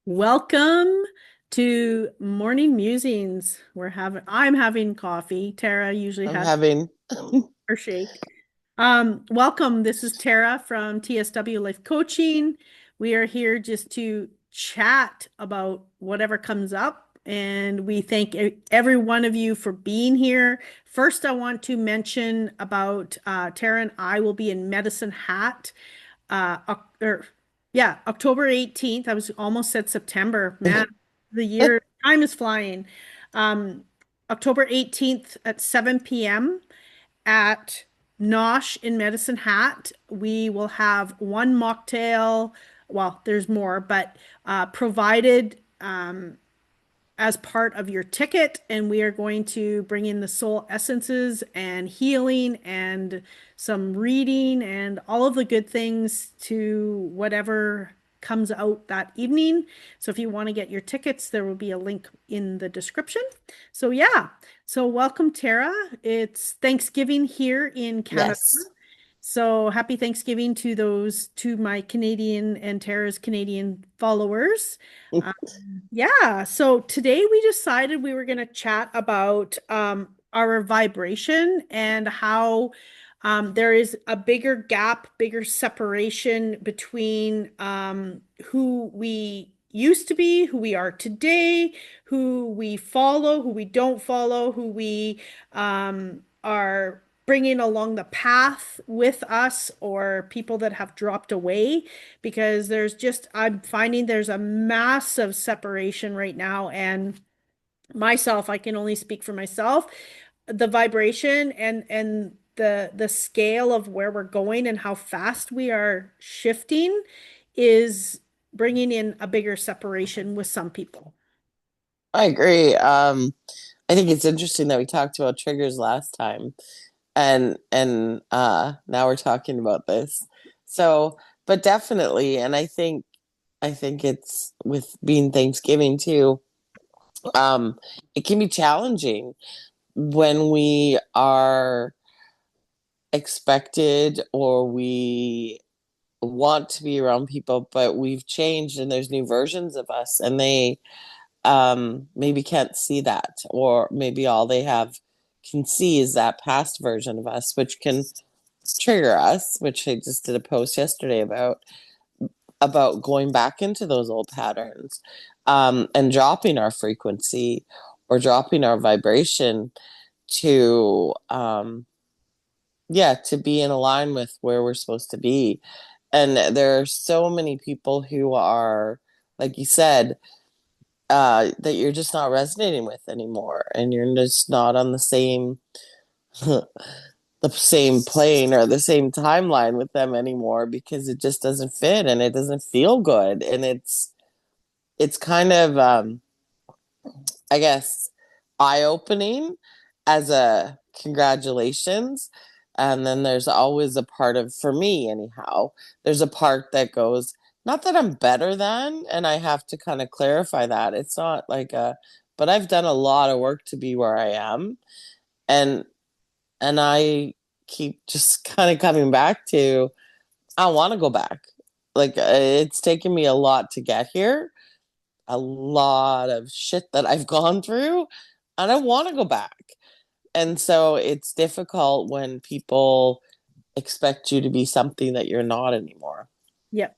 Welcome to Morning Musings. I'm having coffee. Tara usually I'm has having, her shake. Welcome. This is Tara from TSW Life Coaching. We are here just to chat about whatever comes up, and we thank every one of you for being here. First, I want to mention about Tara and I will be in Medicine Hat, yeah, October 18th. I was almost said September. Man, time is flying. Um, October 18th at 7 p.m. at Nosh in Medicine Hat. We will have one mocktail. Well, there's more, but provided as part of your ticket, and we are going to bring in the soul essences and healing and some reading and all of the good things to whatever comes out that evening. So if you want to get your tickets, there will be a link in the description. So yeah, so welcome, Tara. It's Thanksgiving here in Canada. yes. So happy Thanksgiving to my Canadian and Tara's Canadian followers. Yeah, so today we decided we were going to chat about our vibration and how there is a bigger gap, bigger separation between who we used to be, who we are today, who we follow, who we don't follow, who we are bringing along the path with us, or people that have dropped away because I'm finding there's a massive separation right now. And myself, I can only speak for myself. The vibration and the scale of where we're going and how fast we are shifting is bringing in a bigger separation with some people. I agree. I think it's interesting that we talked about triggers last time and now we're talking about this. So, but definitely, and I think it's with being Thanksgiving too, it can be challenging when we are expected or we want to be around people, but we've changed and there's new versions of us and they maybe can't see that, or maybe all they have can see is that past version of us, which can trigger us, which I just did a post yesterday about going back into those old patterns, and dropping our frequency or dropping our vibration to yeah, to be in line with where we're supposed to be. And there are so many people who are, like you said, that you're just not resonating with anymore, and you're just not on the same the same plane or the same timeline with them anymore because it just doesn't fit and it doesn't feel good, and it's kind of I guess eye-opening as a congratulations. And then there's always a part of, for me anyhow, there's a part that goes, not that I'm better than, and I have to kind of clarify that. It's not like but I've done a lot of work to be where I am. And I keep just kind of coming back to, I want to go back. Like it's taken me a lot to get here, a lot of shit that I've gone through, and I want to go back. And so it's difficult when people expect you to be something that you're not anymore. Yep.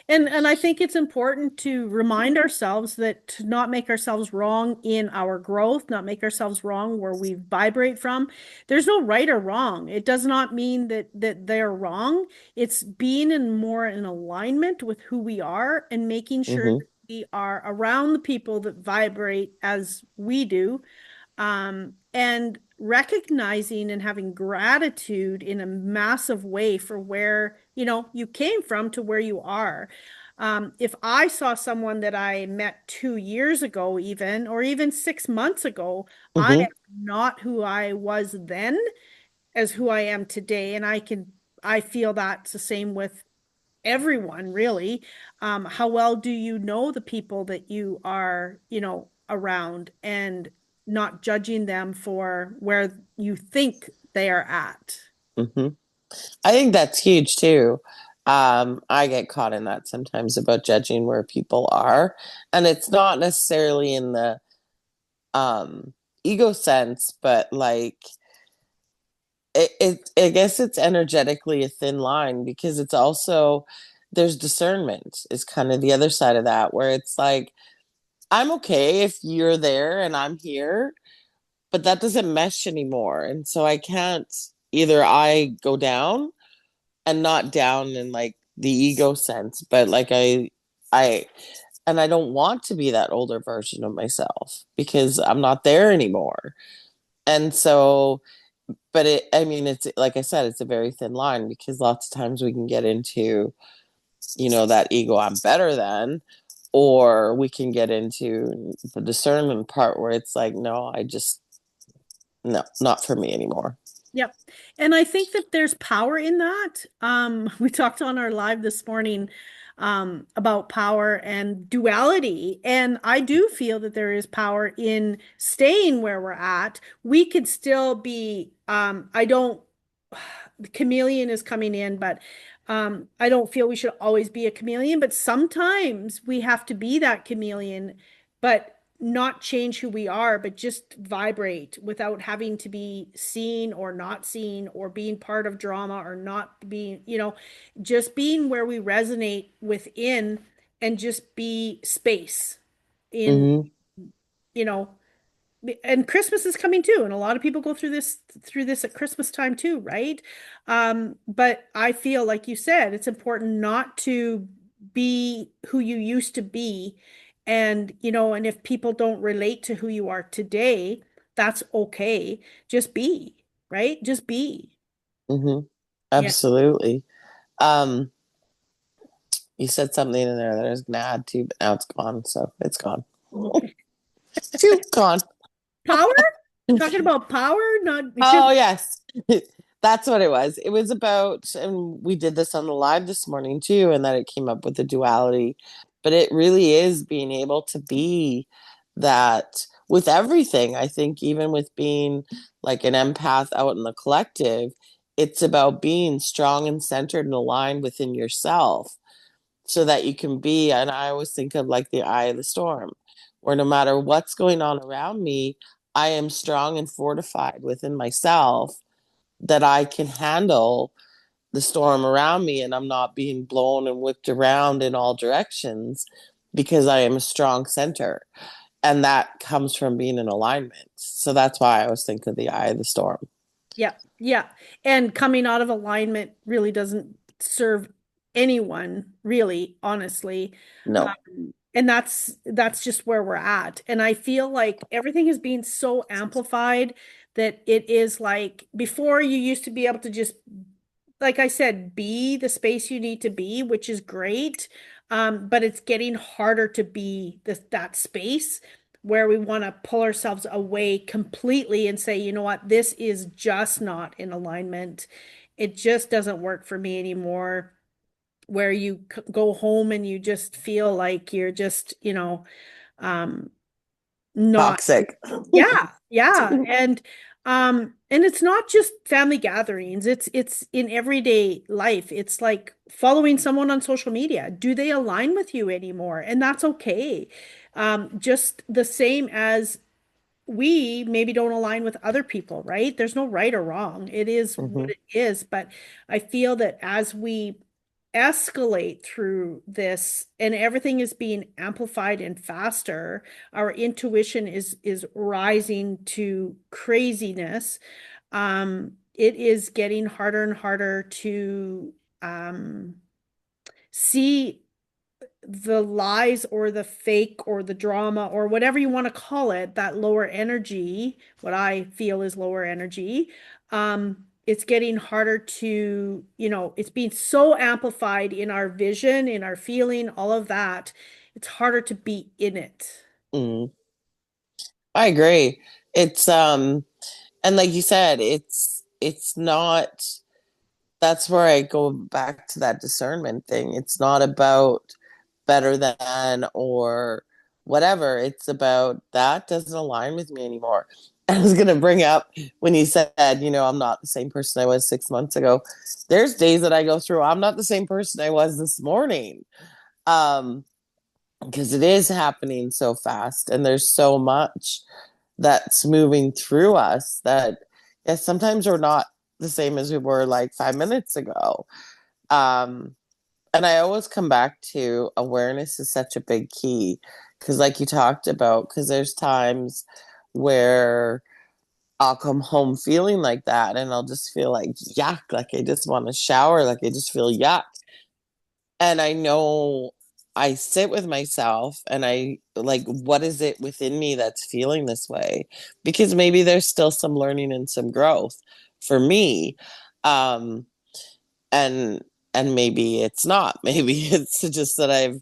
And I think it's important to remind ourselves that to not make ourselves wrong in our growth, not make ourselves wrong where we vibrate from. There's no right or wrong. It does not mean that they're wrong. It's being in more in alignment with who we are and making sure Hmm. that we are around the people that vibrate as we do, and recognizing and having gratitude in a massive way for where, you came from to where you are. If I saw someone that I met 2 years ago, even, or even 6 months ago, I Hmm. am not who I was then as who I am today. And I feel that's the same with everyone, really. How well do you know the people that you are, around, and not judging them for where you think they are at? Hmm. I think that's huge too. I get caught in that sometimes about judging where people are. And it's not necessarily in the um ego sense, but like I guess it's energetically a thin line because it's also there's discernment is kind of the other side of that where it's like I'm okay if you're there and I'm here, but that doesn't mesh anymore. And so I can't either I go down and not down in like the ego sense, but like I and I don't want to be that older version of myself because I'm not there anymore. And so but I mean, it's like I said, it's a very thin line because lots of times we can get into, that ego, I'm better than, or we can get into the discernment part where it's like, no, no, not for me anymore. Yep. And I think that there's power in that. We talked on our live this morning about power and duality. And I do feel that there is power in staying where we're at. We could still be, I don't, the chameleon is coming in, but I don't feel we should always be a chameleon, but sometimes we have to be that chameleon, but not change who we are, but just vibrate without having to be seen or not seen or being part of drama or not being, just being where we resonate within and just be space in, Hmm. you know, and Christmas is coming too, and a lot of people go through this at Christmas time too, right? But I feel like you said, it's important not to be who you used to be, and and if people don't relate to who you are today, that's okay. Just be, right? Just be. Hmm. Yeah. Absolutely. Um, you said something in there that I was gonna add to, but now it's gone, so it's gone. Okay. Phew, gone. Power? Talking about power, not Oh, yes. That's what it was. It was about, and we did this on the live this morning too, and that it came up with the duality. But it really is being able to be that with everything. I think, even with being like an empath out in the collective, it's about being strong and centered and aligned within yourself so that you can be. And I always think of like the eye of the storm, where no matter what's going on around me, I am strong and fortified within myself that I can handle the storm around me and I'm not being blown and whipped around in all directions because I am a strong center. And that comes from being in alignment. So that's why I was thinking of the eye of the storm. Yeah, yeah. And coming out of alignment really doesn't serve anyone, really, honestly. No. And that's just where we're at. And I feel like everything is being so amplified that it is like before you used to be able to just, like I said, be the space you need to be, which is great. But it's getting harder to be that space where we want to pull ourselves away completely and say, you know what, this is just not in alignment. It just doesn't work for me anymore. Where you go home and you just feel like you're just, um, not Toxic. yeah, yeah. And it's not just family gatherings. It's in everyday life. It's like following someone on social media. Do they align with you anymore? And that's okay. Just the same as we maybe don't align with other people, right? There's no right or wrong. It is what Hmm. it is. But I feel that as we escalate through this and everything is being amplified and faster, our intuition is rising to craziness. It is getting harder and harder to see the lies or the fake or the drama or whatever you want to call it, that lower energy, what I feel is lower energy, it's getting harder to, it's being so amplified in our vision, in our feeling, all of that. It's harder to be in it. Mm. I agree. It's and like you said, it's not that's where I go back to that discernment thing. It's not about better than or whatever. It's about that doesn't align with me anymore. I was going to bring up when you said, I'm not the same person I was 6 months ago. There's days that I go through, I'm not the same person I was this morning. Um, because it is happening so fast and there's so much that's moving through us that, yeah, sometimes we're not the same as we were like 5 minutes ago. Um, and I always come back to awareness is such a big key because, like you talked about, because there's times where I'll come home feeling like that and I'll just feel like yuck, like I just want to shower, like I just feel yuck. And I know I sit with myself and I like, what is it within me that's feeling this way? Because maybe there's still some learning and some growth for me. Um, and maybe it's not. Maybe it's just that I've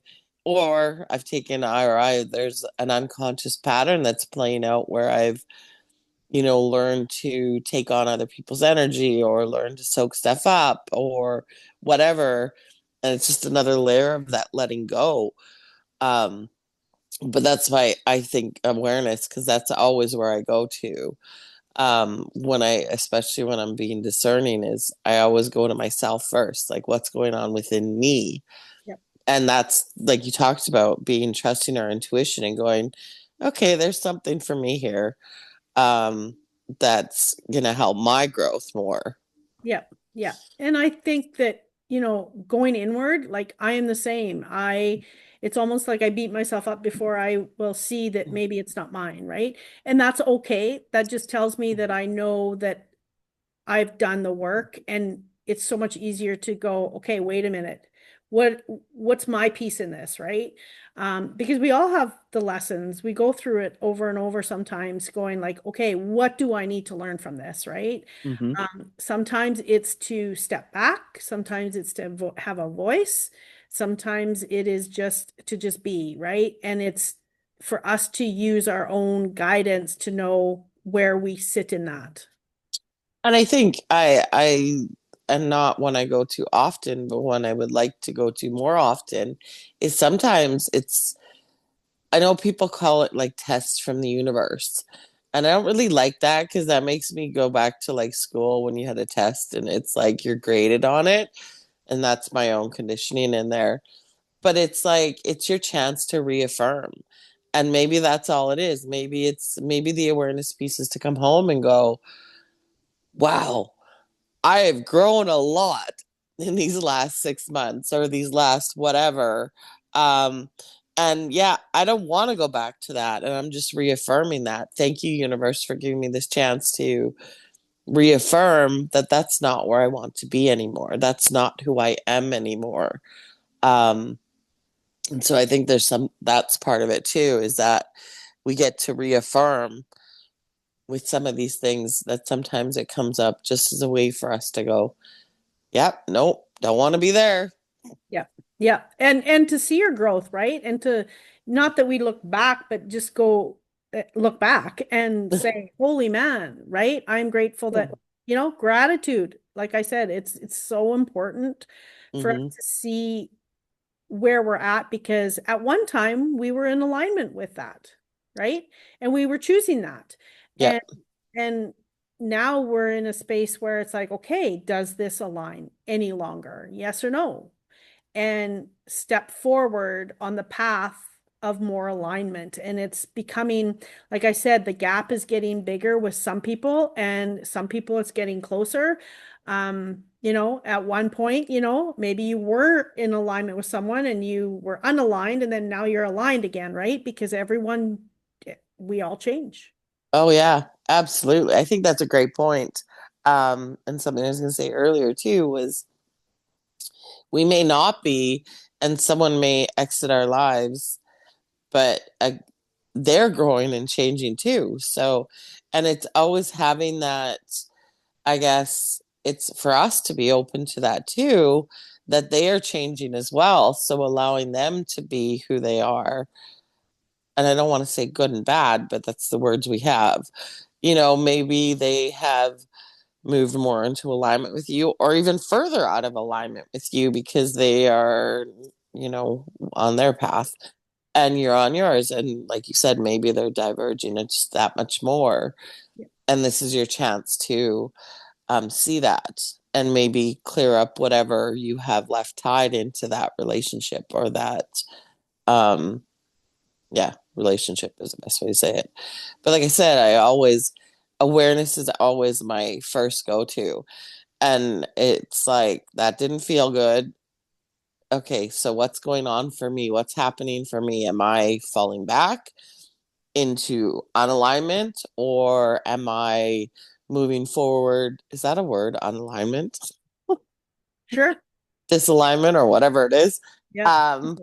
taken there's an unconscious pattern that's playing out where I've learn to take on other people's energy or learn to soak stuff up or whatever. And it's just another layer of that letting go. Um, but that's why I think awareness, because that's always where I go to. Especially when I'm being discerning, is I always go to myself first, like what's going on within me. Yep. And that's like you talked about being trusting our intuition and going, okay, there's something for me here um, that's going to help my growth more. Yeah, yeah. And I think that, going inward, like I am the same. It's almost like I beat myself up before I will see that maybe it's not mine, right? And that's okay. That just tells me that I know that I've done the work, and it's so much easier to go, okay, wait a minute. What what's my piece in this, right? Because we all have the lessons. We go through it over and over sometimes going like, okay, what do I need to learn from this, right? Mm-hmm. Sometimes it's to step back, sometimes it's to have a voice, sometimes it is just to just be, right? And it's for us to use our own guidance to know where we sit in that. And I think I and not one I go to often, but one I would like to go to more often is sometimes it's I know people call it like tests from the universe. And I don't really like that because that makes me go back to like school when you had a test and it's like you're graded on it. And that's my own conditioning in there. But it's like it's your chance to reaffirm. And maybe that's all it is. Maybe the awareness piece is to come home and go, wow, I have grown a lot in these last 6 months or these last whatever. Um, and yeah, I don't want to go back to that. And I'm just reaffirming that. Thank you, universe, for giving me this chance to reaffirm that that's not where I want to be anymore. That's not who I am anymore. Um, and so I think that's part of it too, is that we get to reaffirm with some of these things that sometimes it comes up just as a way for us to go, yep, nope, don't want to be there. Yeah. Yeah. And to see your growth, right? And to not that we look back, but just go look back and say, "Holy man," right? I'm grateful that, gratitude. Like I said, it's so important for us Mm-hmm. to see where we're at because at one time we were in alignment with that, right? And we were choosing that. And Yep. and now we're in a space where it's like, okay, does this align any longer? Yes or no? And step forward on the path of more alignment. And it's becoming, like I said, the gap is getting bigger with some people, and some people it's getting closer. At one point, maybe you were in alignment with someone and you were unaligned, and then now you're aligned again, right? Because we all change. Oh yeah, absolutely. I think that's a great point. And something I was going to say earlier too was we may not be, and someone may exit our lives, but they're growing and changing too. So, and it's always having that, I guess it's for us to be open to that too, that they are changing as well. So allowing them to be who they are. And I don't want to say good and bad, but that's the words we have. Maybe they have moved more into alignment with you or even further out of alignment with you because they are, on their path. and you're on yours. And like you said, maybe they're diverging just that much more. Yeah. And this is your chance to see that and maybe clear up whatever you have left tied into that relationship or that, um, yeah, relationship is the best way to say it. But like I said, awareness is always my first go to. And it's like, that didn't feel good. Okay, so what's going on for me? What's happening for me? Am I falling back into unalignment or am I moving forward? Is that a word? Unalignment? Sure. Disalignment or whatever it is. Yeah. Um,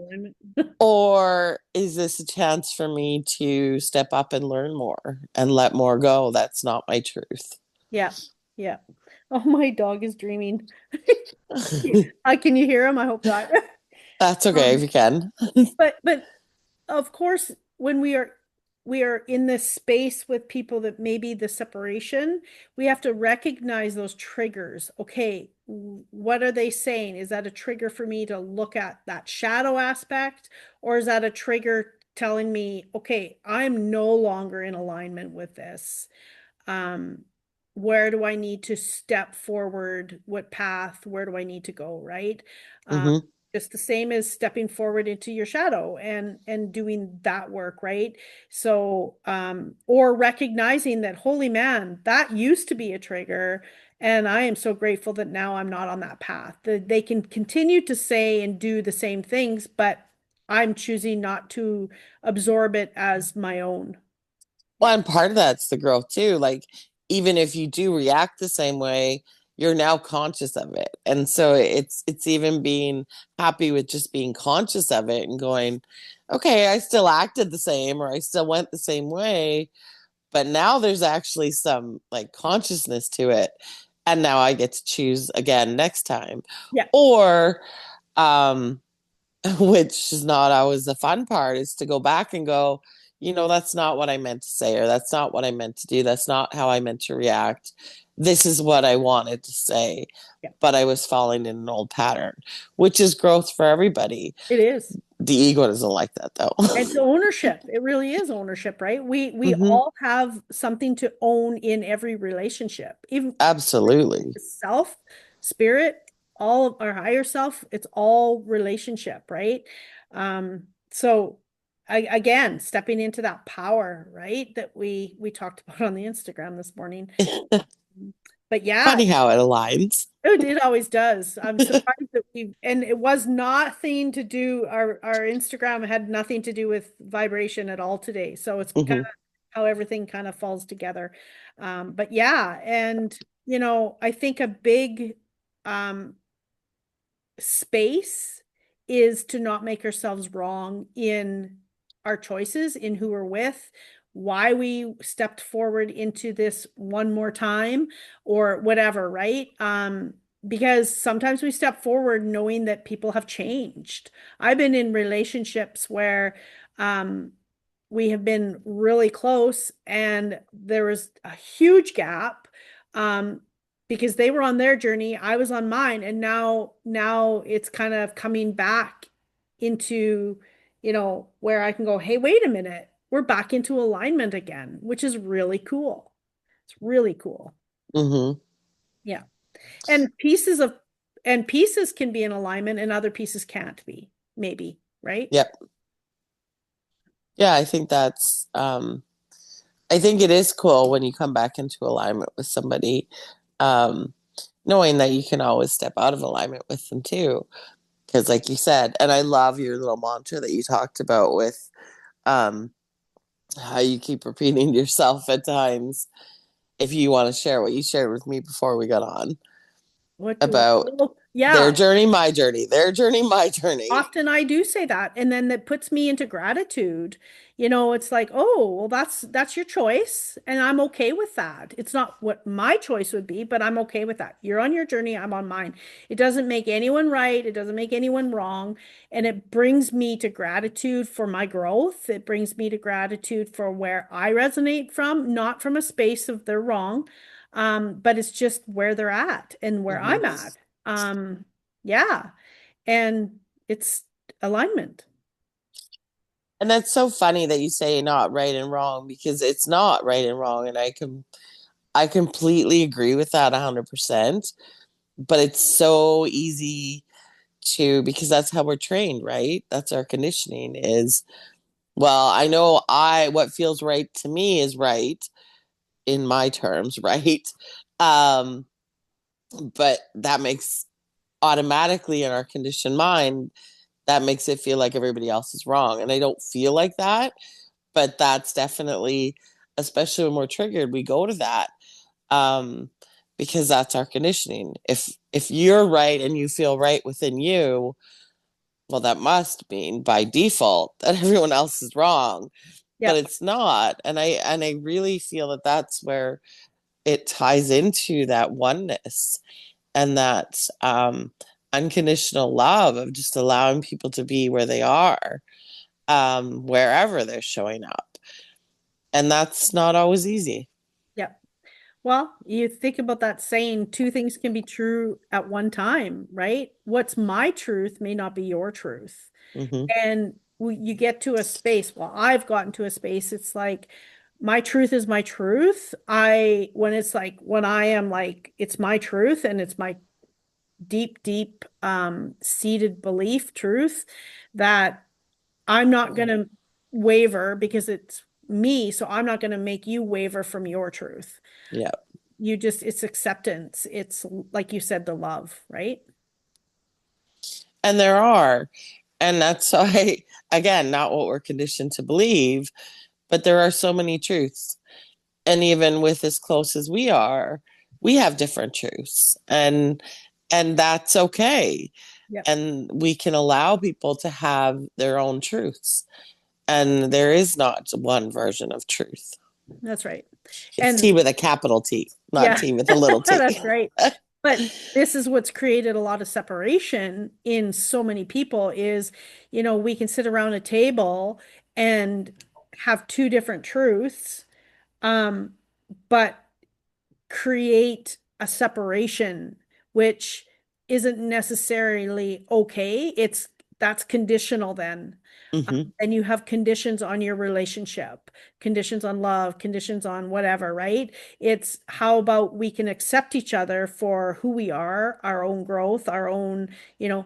or is this a chance for me to step up and learn more and let more go? That's not my truth. Yeah. Yeah. Oh, my dog is dreaming. Can you hear him? I hope not. That's okay if Um, you can. but of course, when we are in this space with people that maybe the separation, we have to recognize those triggers. Okay, what are they saying? Is that a trigger for me to look at that shadow aspect, or is that a trigger telling me, okay, I'm no longer in alignment with this? um where do I need to step forward? What path? Where do I need to go? Right. um Hmm. just the same as stepping forward into your shadow and doing that work, right? So or recognizing that, holy man, that used to be a trigger, and I am so grateful that now I'm not on that path. That they can continue to say and do the same things, but I'm choosing not to absorb it as my own. Well, Yeah. and part of that's the growth too. Like, even if you do react the same way, you're now conscious of it. And so it's even being happy with just being conscious of it and going, okay, I still acted the same or I still went the same way, but now there's actually some like consciousness to it. And now I get to choose again next time. Yeah. Or um which is not always the fun part, is to go back and go, that's not what I meant to say, or that's not what I meant to do. That's not how I meant to react. This is what I wanted to say, Yeah. but I was falling in an old pattern, which is growth for everybody. It is. The ego doesn't like that though. It's ownership. It really is ownership, right? We Hmm. all have something to own in every relationship. Even Absolutely. self, spirit, all of our higher self, it's all relationship, right? So again, stepping into that power, right? That we talked about on the Instagram this morning. But yeah, Funny how it aligns. it always does. I'm surprised that and it was nothing to do, our Instagram had nothing to do with vibration at all today. So it's kind Hmm. of how everything kind of falls together. But yeah, and I think a big um space is to not make ourselves wrong in our choices, in who we're with, why we stepped forward into this one more time or whatever, right? Because sometimes we step forward knowing that people have changed. I've been in relationships where um, we have been really close and there was a huge gap. Um, because they were on their journey, I was on mine, and now it's kind of coming back into, where I can go, hey, wait a minute, we're back into alignment again, which is really cool. It's really cool. Hmm. Yeah. And pieces can be in alignment and other pieces can't be, maybe, right? Yep. Yeah, I think it is cool when you come back into alignment with somebody, um, knowing that you can always step out of alignment with them too. Because, like you said, and I love your little mantra that you talked about with, um, how you keep repeating to yourself at times. If you want to share what you shared with me before we got on What do I? about Oh, their yeah. journey, my journey, their journey, my journey. Often I do say that, and then that puts me into gratitude. It's like, oh, well, that's your choice, and I'm okay with that. It's not what my choice would be, but I'm okay with that. You're on your journey, I'm on mine. It doesn't make anyone right, it doesn't make anyone wrong, and it brings me to gratitude for my growth. It brings me to gratitude for where I resonate from, not from a space of they're wrong, but it's just where they're at and where Hmm. I'm at. Yeah. And it's alignment. And that's so funny that you say not right and wrong, because it's not right and wrong. And I completely agree with that 100%. But it's so easy to, because that's how we're trained, right? That's our conditioning is, well, I know what feels right to me is right in my terms, right? Um, but that makes automatically in our conditioned mind, that makes it feel like everybody else is wrong. And I don't feel like that, but that's definitely, especially when we're triggered, we go to that. Um, because that's our conditioning. If you're right and you feel right within you, well, that must mean by default that everyone else is wrong, but Yep. it's not. And I really feel that that's where it ties into that oneness and that unconditional love of just allowing people to be where they are, wherever they're showing up. And that's not always easy. Yep. Well, you think about that saying, two things can be true at one time, right? What's my truth may not be your truth. Hmm. And you get to a space, well, I've gotten to a space, it's like my truth is my truth. When it's like, when I am like, it's my truth and it's my deep, deep, seated belief truth that I'm not going to waver because it's me. So I'm not going to make you waver from your truth. Yeah. It's acceptance. It's like you said, the love, right? And there are. And that's why, again, not what we're conditioned to believe, but there are so many truths. And even with as close as we are, we have different truths. And that's okay. Yep. And we can allow people to have their own truths. And there is not one version of truth. That's right. It's And T with a capital T, not yeah, T with a little t. that's right. But this is what's created a lot of separation in so many people is, we can sit around a table and have two different truths, um, but create a separation, which isn't necessarily okay. That's conditional then. Hmm. And you have conditions on your relationship, conditions on love, conditions on whatever, right? It's how about we can accept each other for who we are, our own growth, our own,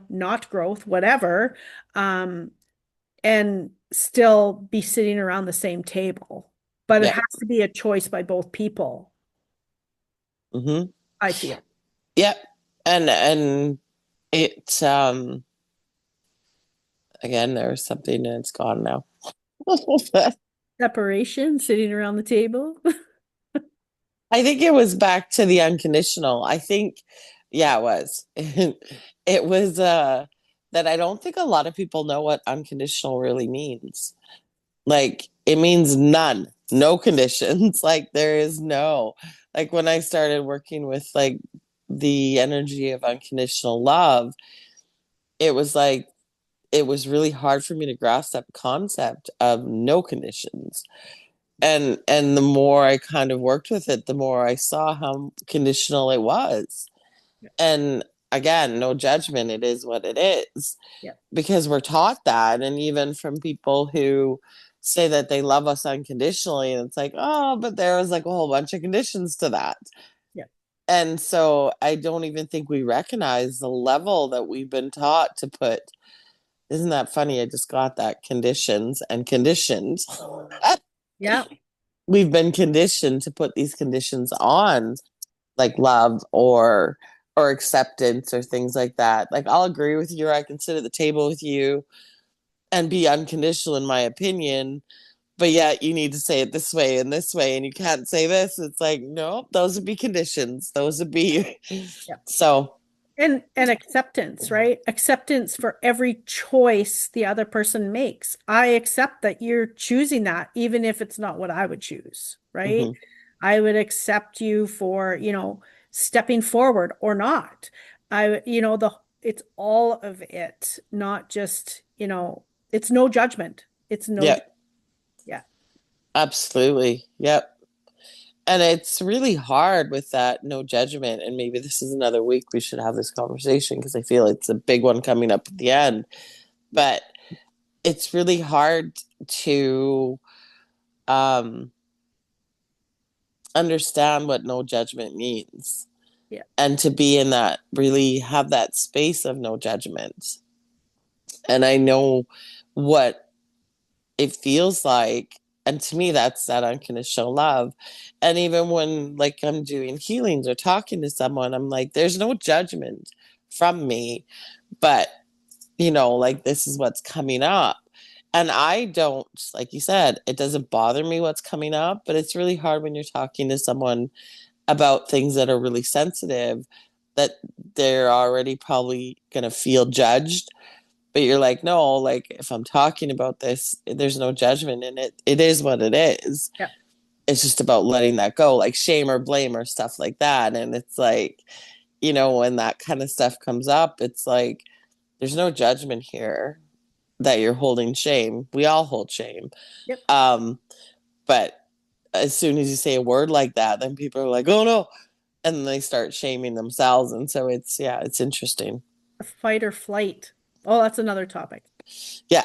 not growth, whatever, um, and still be sitting around the same table. But it Yeah. has to be a choice by both people, Hmm. I feel. Yeah. And it's again, there's something and it's gone now. Separation, sitting around the table. I think it was back to the unconditional. I think, yeah, it was. It was that I don't think a lot of people know what unconditional really means. Like it means none, no conditions. Like there is no, like when I started working with like the energy of unconditional love, it was like it was really hard for me to grasp that concept of no conditions. And the more I kind of worked with it, the more I saw how conditional it was. Yeah. And again, no judgment, it is what it is, Yeah. because we're taught that. And even from people who say that they love us unconditionally, and it's like, oh, but there was like a whole bunch of conditions to that. Yeah. And so I don't even think we recognize the level that we've been taught to put. Isn't that funny? I just got that conditions and conditions. Yeah. We've been conditioned to put these conditions on, like love or acceptance or things like that. Like I'll agree with you, or I can sit at the table with you and be unconditional in my opinion, but yet you need to say it this way, and you can't say this. It's like, no, those would be conditions. Those would be Yeah. so. And acceptance, right? Acceptance for every choice the other person makes. I accept that you're choosing that, even if it's not what I would choose, right? Mhm. I would accept you for, stepping forward or not. It's all of it, not just, it's no judgment. It's no, Yep, yeah, absolutely. Yep. And it's really hard with that no judgment. And maybe this is another week we should have this conversation, because I feel it's a big one coming up at the end. yeah, But it's really hard to um understand what no judgment means, Yeah. and to be in that, really have that space of no judgment. And I know what it feels like. And to me, that's that unconditional love. And even when like I'm doing healings or talking to someone, I'm like, there's no judgment from me, but like this is what's coming up. And I don't, like you said, it doesn't bother me what's coming up, but it's really hard when you're talking to someone about things that are really sensitive, that they're already probably going to feel judged. But you're like, no, like if I'm talking about this, there's no judgment in it. It is what it is. Yeah. It's just about letting that go, like shame or blame or stuff like that. And it's like, when that kind of stuff comes up, it's like, there's no judgment here that you're holding shame. We all hold shame. Yep. Um, but as soon as you say a word like that, then people are like, oh no. And then they start shaming themselves. And so it's interesting. Fight or flight. Oh, that's another topic. Yeah.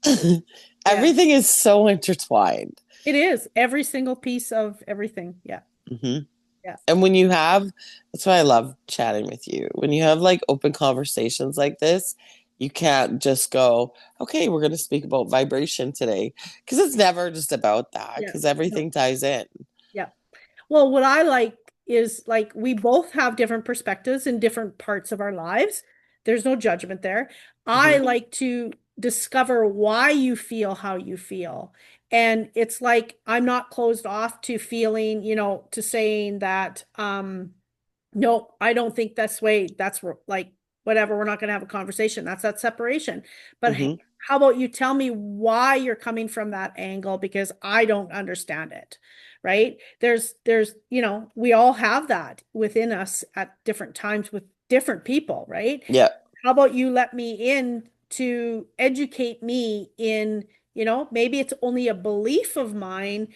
Yeah. Everything is so intertwined. It is every single piece of everything. Yeah. Hmm. Yeah. And that's why I love chatting with you. When you have like open conversations like this, you can't just go, okay, we're going to speak about vibration today. Because it's never just about that, Yeah. because No. everything ties in. Yeah. Well, what I like is like we both have different perspectives in different parts of our lives. There's no judgment there. I Hmm. like to discover why you feel how you feel. And it's like I'm not closed off to feeling, to saying that no, I don't think this way. Like whatever, we're not going to have a conversation. That's that separation. But Hmm. how about you tell me why you're coming from that angle because I don't understand it, right? We all have that within us at different times with different people, right? Yeah. How about you let me in to educate me in, maybe it's only a belief of mine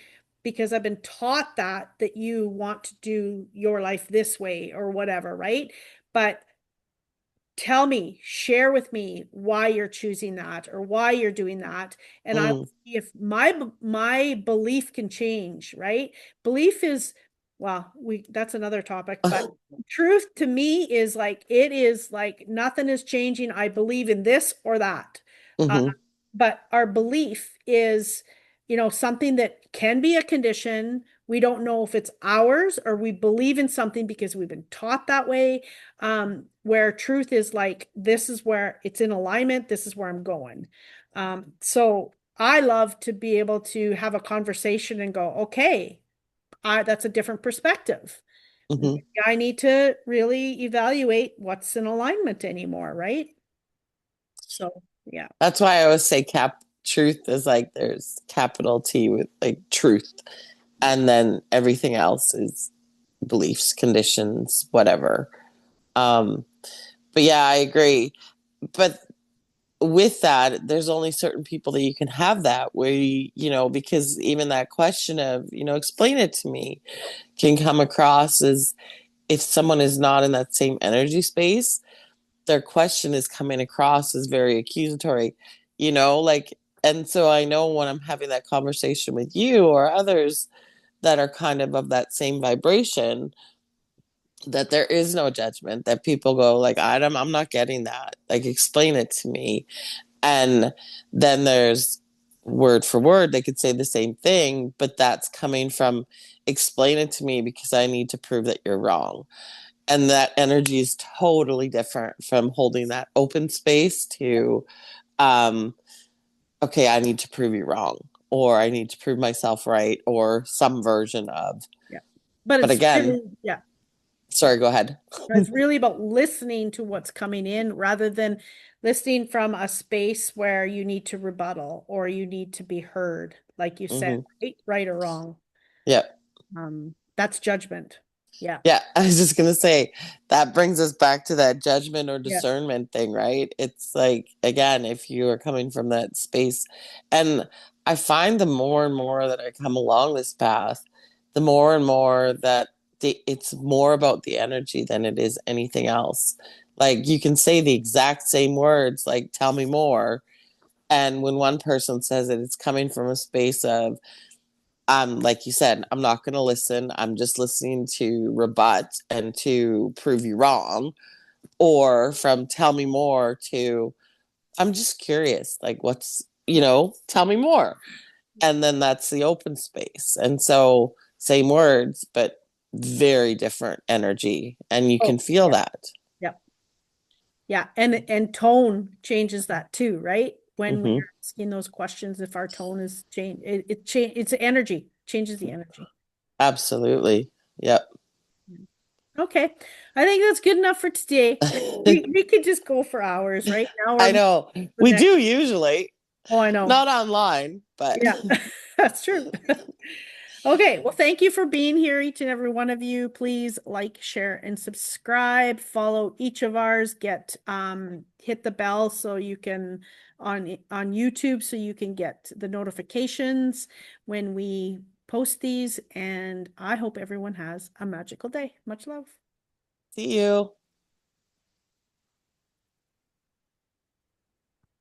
because I've been taught that you want to do your life this way or whatever, right? But tell me, share with me why you're choosing that or why you're doing that. And I will Mm. see if my belief can change, right? Belief is, well, that's another topic, but truth to me is like it is like nothing is changing. I believe in this or that. Uh, Hmm. but our belief is, something that can be a condition. We don't know if it's ours or we believe in something because we've been taught that way, where truth is like, this is where it's in alignment, this is where I'm going. So I love to be able to have a conversation and go, okay, that's a different perspective. Hmm. Maybe I need to really evaluate what's in alignment anymore, right? So, yeah, That's why I always say truth is like there's capital T with like truth. And then everything else is beliefs, conditions, whatever. Um, but yeah, I agree. But with that, there's only certain people that you can have that where because even that question of, explain it to me can come across as, if someone is not in that same energy space, their question is coming across as very accusatory, like, and so I know when I'm having that conversation with you or others that are kind of that same vibration, that there is no judgment, that people go like, I'm not getting that, like explain it to me. And then there's word for word, they could say the same thing, but that's coming from, explain it to me because I need to prove that you're wrong. And that energy is totally different from holding that open space to, um, okay, I need to prove you wrong, or I need to prove myself right, or some version of. yeah. But But it's again, really, yeah. sorry, go ahead. It's really about listening to what's coming in rather than listening from a space where you need to rebuttal or you need to be heard, like you said, Hmm. right or wrong. Yeah. That's judgment. Yeah. Yeah, I was just gonna say that brings us back to that judgment or Yeah. discernment thing, right? It's like, again, if you are coming from that space, and I find the more and more that I come along this path, the more and more that it's more about the energy than it is anything else. Like you can say the exact same words, like "tell me more," And when one person says it, it's coming from a space of, like you said, I'm not going to listen. I'm just listening to rebut and to prove you wrong. Or from tell me more to, I'm just curious, like, tell me more. And then that's the open space. And so, same words, but very different energy. And you Oh, can feel yeah. that. Yeah. Yeah. And tone changes that too, right? When we're Hmm. asking those questions, if our tone is changed, it's energy, changes the energy. Absolutely. Yep. Okay. I think that's good enough for today. We could just go for hours, right? Now I we're know. the We next. do usually, Oh, I know. not online, but Yeah, that's true. Okay, well, thank you for being here, each and every one of you. Please like, share, and subscribe. Follow each of ours. Hit the bell so you can on YouTube so you can get the notifications when we post these. And I hope everyone has a magical day. Much love. see you.